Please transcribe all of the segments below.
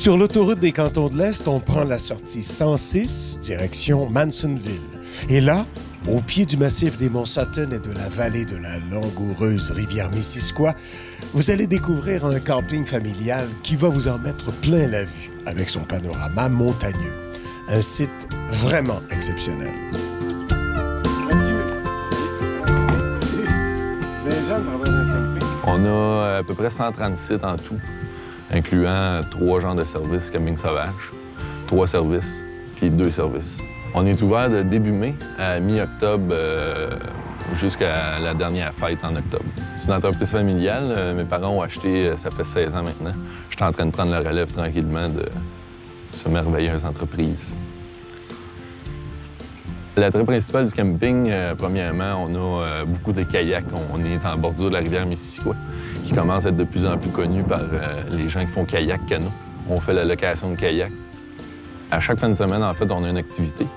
Sur l'autoroute des Cantons de l'Est, on prend la sortie 106, direction Mansonville. Et là, au pied du massif des monts Sutton et de la vallée de la langoureuse rivière Missisquoi, vous allez découvrir un camping familial qui va vous en mettre plein la vue, avec son panorama montagneux. Un site vraiment exceptionnel. On a à peu près 130 sites en tout, incluant 3 genres de services camping sauvage, 3 services, puis 2 services. On est ouvert de début mai à mi-octobre jusqu'à la dernière fête en octobre. C'est une entreprise familiale. Mes parents ont acheté, ça fait 16 ans maintenant. Je suis en train de prendre la relève tranquillement de cette merveilleuse entreprise. L'attrait principal du camping, premièrement, on a beaucoup de kayaks. On est en bordure de la rivière Missisquoi, qui commence à être de plus en plus connue par les gens qui font kayak, canot. On fait la location de kayak. À chaque fin de semaine, en fait, on a une activité.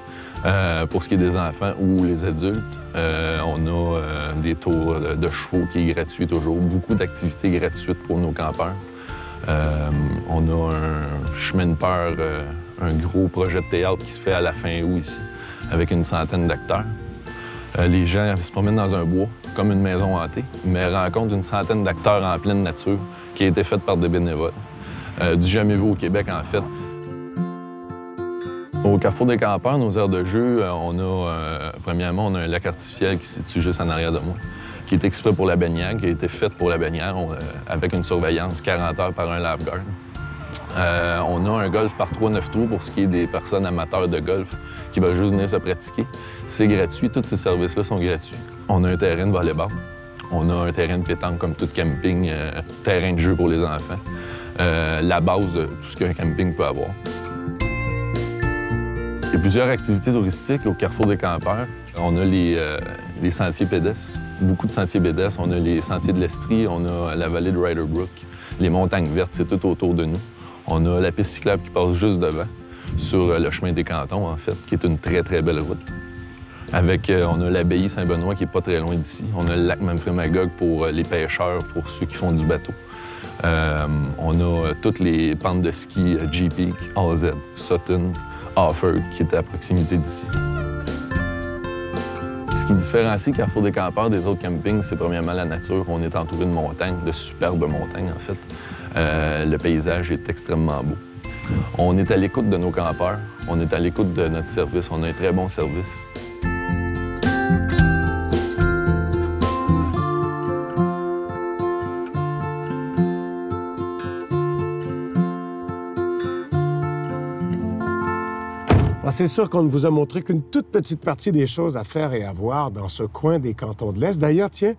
Pour ce qui est des enfants ou les adultes, on a des tours de chevaux qui est gratuit toujours. Beaucoup d'activités gratuites pour nos campeurs. On a un chemin de peur, un gros projet de théâtre qui se fait à la fin août ici, avec une centaine d'acteurs. Les gens se promènent dans un bois, comme une maison hantée, mais rencontrent une centaine d'acteurs en pleine nature qui a été faite par des bénévoles. Du jamais vu au Québec, en fait. Au Carrefour des campeurs, nos aires de jeu, premièrement, on a un lac artificiel qui se situe juste en arrière de moi, qui est exprès pour la baignade, qui a été fait pour la baignade, avec une surveillance 40 heures par un lifeguard. On a un golf par 3-9 trous pour ce qui est des personnes amateurs de golf qui veulent juste venir se pratiquer. C'est gratuit, tous ces services-là sont gratuits. On a un terrain de volleyball, on a un terrain de pétanque comme tout camping, terrain de jeu pour les enfants, la base de tout ce qu'un camping peut avoir. Il y a plusieurs activités touristiques au Carrefour des campeurs. On a les sentiers pédestres, beaucoup de sentiers pédestres. On a les sentiers de l'Estrie, on a la vallée de Ryder Brook, les montagnes vertes, c'est tout autour de nous. On a la piste cyclable qui passe juste devant, sur le chemin des Cantons, en fait, qui est une très, très belle route. On a l'abbaye Saint-Benoît qui est pas très loin d'ici. On a le lac Memphremagog pour les pêcheurs, pour ceux qui font du bateau. On a toutes les pentes de ski G-Peak, AZ, Sutton, Offord, qui est à proximité d'ici. Ce qui différencie Carrefour des campeurs des autres campings, c'est premièrement la nature. On est entouré de montagnes, de superbes montagnes, en fait. Le paysage est extrêmement beau. On est à l'écoute de nos campeurs, on est à l'écoute de notre service, on a un très bon service. C'est sûr qu'on ne vous a montré qu'une toute petite partie des choses à faire et à voir dans ce coin des Cantons de l'Est. D'ailleurs, tiens,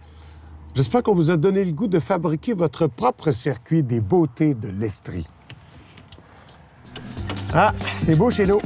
j'espère qu'on vous a donné le goût de fabriquer votre propre circuit des beautés de l'Estrie. Ah, c'est beau chez nous.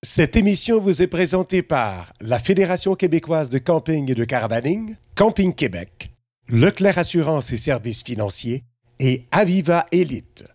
Cette émission vous est présentée par la Fédération québécoise de camping et de caravaning, Camping Québec, Leclerc Assurance et Services financiers et Aviva Élite.